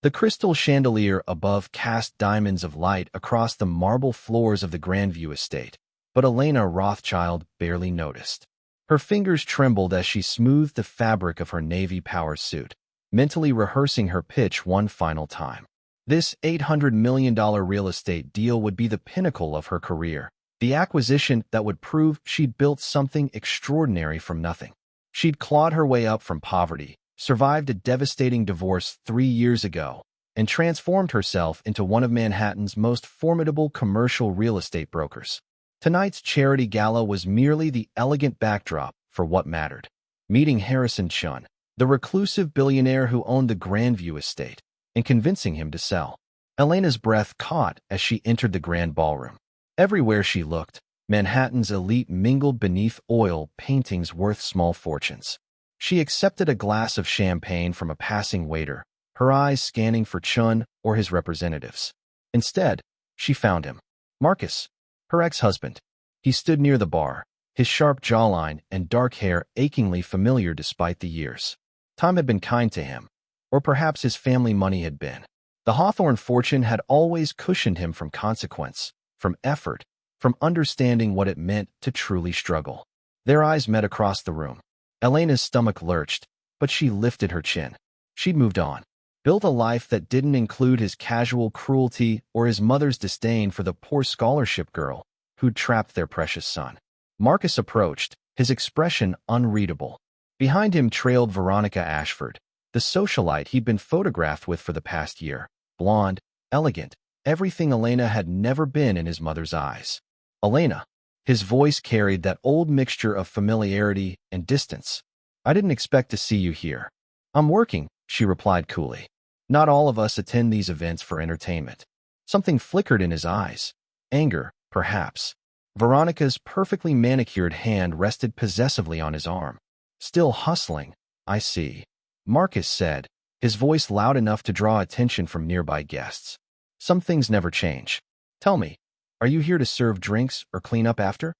The crystal chandelier above cast diamonds of light across the marble floors of the Grandview estate, but Elena Rothschild barely noticed. Her fingers trembled as she smoothed the fabric of her Navy power suit, mentally rehearsing her pitch one final time. This $800 million real estate deal would be the pinnacle of her career, the acquisition that would prove she'd built something extraordinary from nothing. She'd clawed her way up from poverty, survived a devastating divorce 3 years ago, and transformed herself into one of Manhattan's most formidable commercial real estate brokers. Tonight's charity gala was merely the elegant backdrop for what mattered. Meeting Harrison Chun, the reclusive billionaire who owned the Grandview estate, and convincing him to sell. Elena's breath caught as she entered the grand ballroom. Everywhere she looked, Manhattan's elite mingled beneath oil paintings worth small fortunes. She accepted a glass of champagne from a passing waiter, her eyes scanning for Chun or his representatives. Instead, she found him. Marcus, her ex-husband. He stood near the bar, his sharp jawline and dark hair achingly familiar despite the years. Time had been kind to him, or perhaps his family money had been. The Hawthorne fortune had always cushioned him from consequence, from effort, from understanding what it meant to truly struggle. Their eyes met across the room. Elena's stomach lurched, but she lifted her chin. She'd moved on, built a life that didn't include his casual cruelty or his mother's disdain for the poor scholarship girl who'd trapped their precious son. Marcus approached, his expression unreadable. Behind him trailed Veronica Ashford, the socialite he'd been photographed with for the past year. Blonde, elegant, everything Elena had never been in his mother's eyes. Elena. His voice carried that old mixture of familiarity and distance. I didn't expect to see you here. I'm working, she replied coolly. Not all of us attend these events for entertainment. Something flickered in his eyes. Anger, perhaps. Veronica's perfectly manicured hand rested possessively on his arm. Still hustling, I see, Marcus said, his voice loud enough to draw attention from nearby guests. Some things never change. Tell me, are you here to serve drinks or clean up after?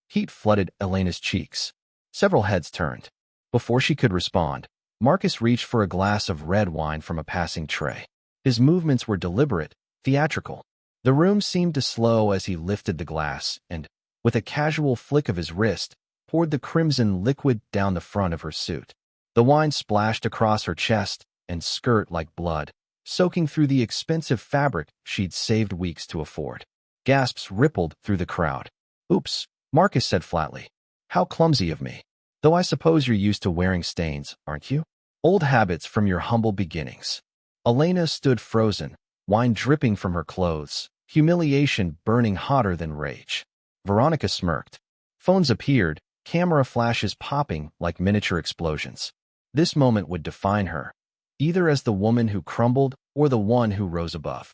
Heat flooded Elena's cheeks. Several heads turned. Before she could respond, Marcus reached for a glass of red wine from a passing tray. His movements were deliberate, theatrical. The room seemed to slow as he lifted the glass and, with a casual flick of his wrist, poured the crimson liquid down the front of her suit. The wine splashed across her chest and skirt like blood, soaking through the expensive fabric she'd saved weeks to afford. Gasps rippled through the crowd. Oops, Marcus said flatly. How clumsy of me. Though I suppose you're used to wearing stains, aren't you? Old habits from your humble beginnings. Elena stood frozen, wine dripping from her clothes, humiliation burning hotter than rage. Veronica smirked. Phones appeared, camera flashes popping like miniature explosions. This moment would define her, either as the woman who crumbled or the one who rose above.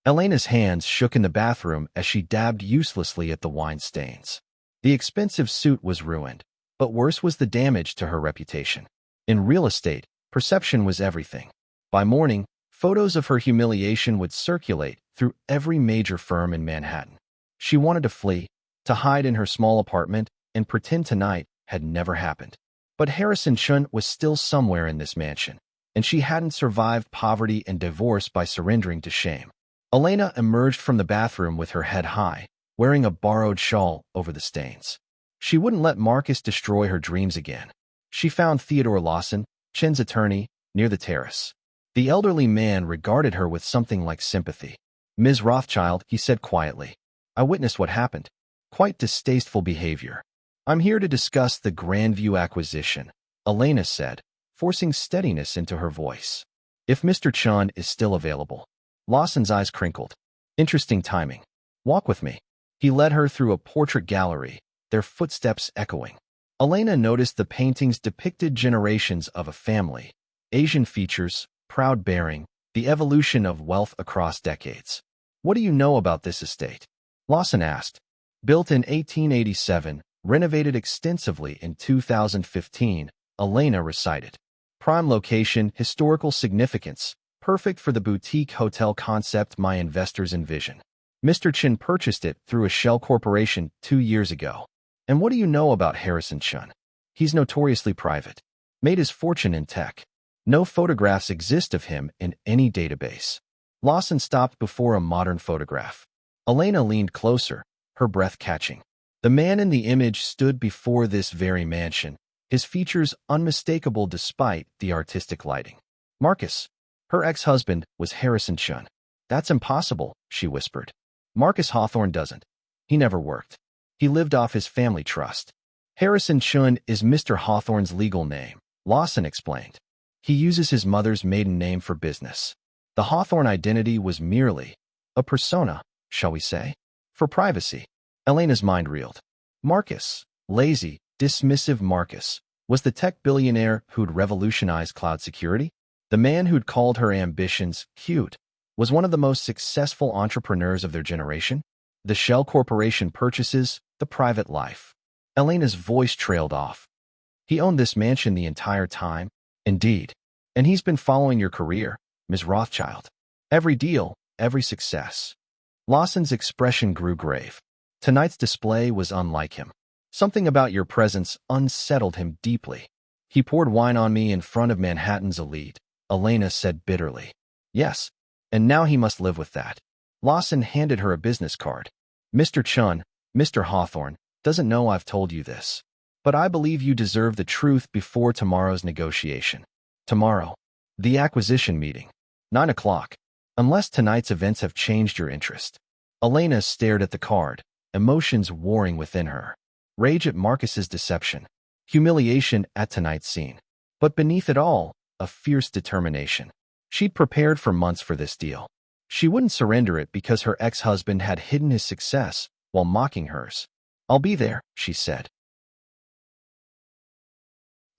Elena's hands shook in the bathroom as she dabbed uselessly at the wine stains. The expensive suit was ruined, but worse was the damage to her reputation. In real estate, perception was everything. By morning, photos of her humiliation would circulate through every major firm in Manhattan. She wanted to flee, to hide in her small apartment, and pretend tonight had never happened. But Harrison Chun was still somewhere in this mansion, and she hadn't survived poverty and divorce by surrendering to shame. Elena emerged from the bathroom with her head high, wearing a borrowed shawl over the stains. She wouldn't let Marcus destroy her dreams again. She found Theodore Lawson, Chen's attorney, near the terrace. The elderly man regarded her with something like sympathy. Ms. Rothschild, he said quietly. I witnessed what happened. Quite distasteful behavior. I'm here to discuss the Grandview acquisition, Elena said, forcing steadiness into her voice. If Mr. Chun is still available. Lawson's eyes crinkled. Interesting timing. Walk with me. He led her through a portrait gallery, their footsteps echoing. Elena noticed the paintings depicted generations of a family, Asian features, proud bearing, the evolution of wealth across decades. What do you know about this estate? Lawson asked. Built in 1887, renovated extensively in 2015, Elena recited. Prime location, historical significance, perfect for the boutique hotel concept my investors envision. Mr. Chun purchased it through a shell corporation 2 years ago. And what do you know about Harrison Chun? He's notoriously private. Made his fortune in tech. No photographs exist of him in any database. Lawson stopped before a modern photograph. Elena leaned closer, her breath catching. The man in the image stood before this very mansion, his features unmistakable despite the artistic lighting. Marcus. Her ex-husband was Harrison Chun. That's impossible, she whispered. Marcus Hawthorne doesn't. He never worked. He lived off his family trust. Harrison Chun is Mr. Hawthorne's legal name, Lawson explained. He uses his mother's maiden name for business. The Hawthorne identity was merely a persona, shall we say, for privacy. Elena's mind reeled. Marcus, lazy, dismissive Marcus, was the tech billionaire who'd revolutionized cloud security? The man who'd called her ambitions cute was one of the most successful entrepreneurs of their generation? The Shell Corporation purchases, the private life. Elena's voice trailed off. He owned this mansion the entire time? Indeed. And he's been following your career, Ms. Rothschild. Every deal, every success. Lawson's expression grew grave. Tonight's display was unlike him. Something about your presence unsettled him deeply. He poured wine on me in front of Manhattan's elite, Elena said bitterly. Yes, and now he must live with that. Lawson handed her a business card. Mr. Chun, Mr. Hawthorne, doesn't know I've told you this. But I believe you deserve the truth before tomorrow's negotiation. Tomorrow. The acquisition meeting. 9 o'clock. Unless tonight's events have changed your interest. Elena stared at the card, emotions warring within her. Rage at Marcus's deception. Humiliation at tonight's scene. But beneath it all, a fierce determination. She'd prepared for months for this deal. She wouldn't surrender it because her ex-husband had hidden his success while mocking hers. I'll be there, she said.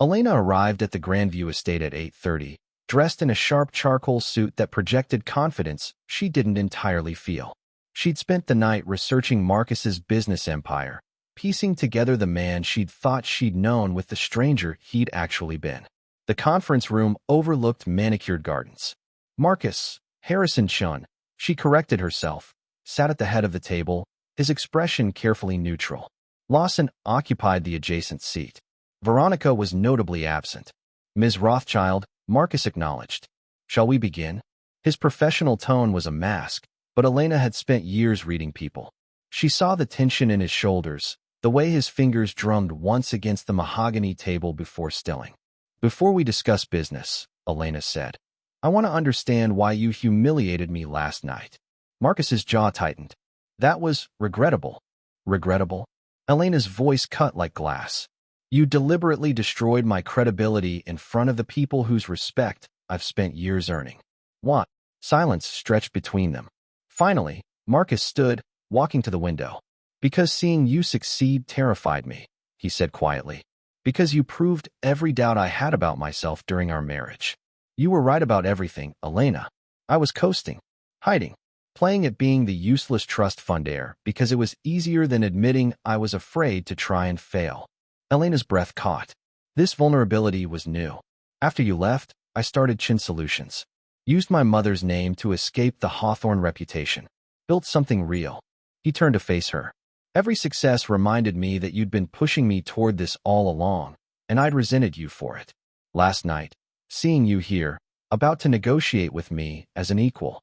Elena arrived at the Grandview estate at 8:30, dressed in a sharp charcoal suit that projected confidence she didn't entirely feel. She'd spent the night researching Marcus's business empire, piecing together the man she'd thought she'd known with the stranger he'd actually been. The conference room overlooked manicured gardens. Marcus, Harrison Chun, she corrected herself, sat at the head of the table, his expression carefully neutral. Lawson occupied the adjacent seat. Veronica was notably absent. Ms. Rothschild, Marcus acknowledged. Shall we begin? His professional tone was a mask, but Elena had spent years reading people. She saw the tension in his shoulders, the way his fingers drummed once against the mahogany table before stilling. Before we discuss business, Elena said, I want to understand why you humiliated me last night. Marcus's jaw tightened. That was regrettable. Regrettable? Elena's voice cut like glass. You deliberately destroyed my credibility in front of the people whose respect I've spent years earning. What? Silence stretched between them. Finally, Marcus stood, walking to the window. Because seeing you succeed terrified me, he said quietly. Because you proved every doubt I had about myself during our marriage. You were right about everything, Elena. I was coasting, hiding, playing at being the useless trust fund heir because it was easier than admitting I was afraid to try and fail. Elena's breath caught. This vulnerability was new. After you left, I started Chin Solutions. Used my mother's name to escape the Hawthorne reputation. Built something real. He turned to face her. Every success reminded me that you'd been pushing me toward this all along, and I'd resented you for it. Last night, seeing you here, about to negotiate with me as an equal.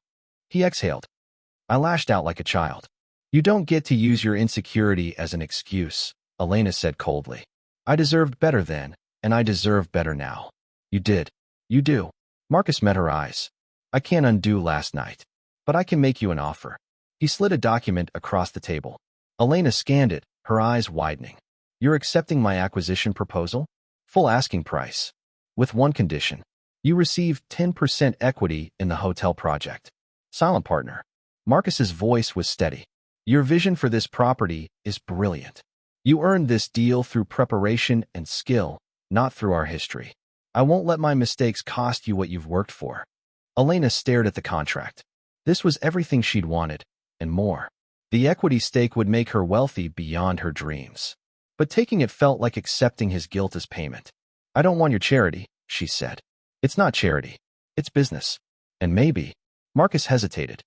He exhaled. I lashed out like a child. You don't get to use your insecurity as an excuse, Elena said coldly. I deserved better then, and I deserve better now. You did. You do. Marcus met her eyes. I can't undo last night, but I can make you an offer. He slid a document across the table. Elena scanned it, her eyes widening. You're accepting my acquisition proposal? Full asking price. With one condition. You receive 10% equity in the hotel project. Silent partner. Marcus's voice was steady. Your vision for this property is brilliant. You earned this deal through preparation and skill, not through our history. I won't let my mistakes cost you what you've worked for. Elena stared at the contract. This was everything she'd wanted, and more. The equity stake would make her wealthy beyond her dreams. But taking it felt like accepting his guilt as payment. I don't want your charity, she said. It's not charity. It's business. And maybe, Marcus hesitated.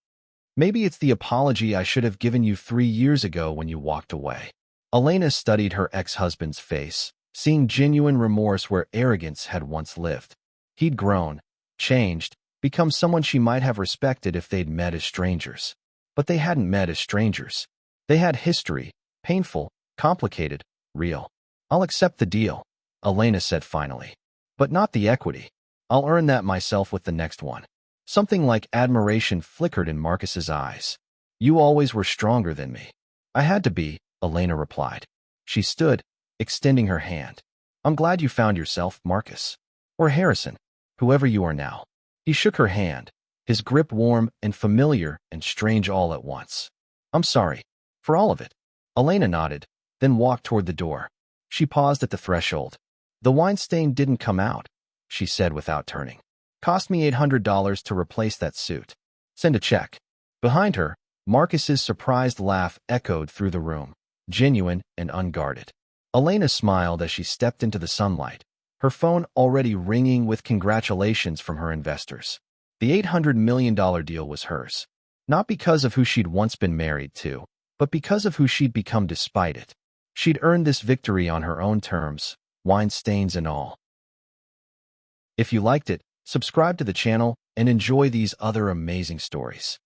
Maybe it's the apology I should have given you 3 years ago when you walked away. Elena studied her ex-husband's face, seeing genuine remorse where arrogance had once lived. He'd grown, changed, become someone she might have respected if they'd met as strangers. But they hadn't met as strangers. They had history, painful, complicated, real. I'll accept the deal, Elena said finally. But not the equity. I'll earn that myself with the next one. Something like admiration flickered in Marcus's eyes. You always were stronger than me. I had to be, Elena replied. She stood, extending her hand. I'm glad you found yourself, Marcus. Or Harrison, whoever you are now. He shook her hand, his grip warm and familiar and strange all at once. I'm sorry. For all of it. Elena nodded, then walked toward the door. She paused at the threshold. The wine stain didn't come out, she said without turning. Cost me $800 to replace that suit. Send a check. Behind her, Marcus's surprised laugh echoed through the room, genuine and unguarded. Elena smiled as she stepped into the sunlight, her phone already ringing with congratulations from her investors. The $800 million deal was hers, not because of who she'd once been married to, but because of who she'd become despite it. She'd earned this victory on her own terms, wine stains and all. If you liked it, subscribe to the channel and enjoy these other amazing stories.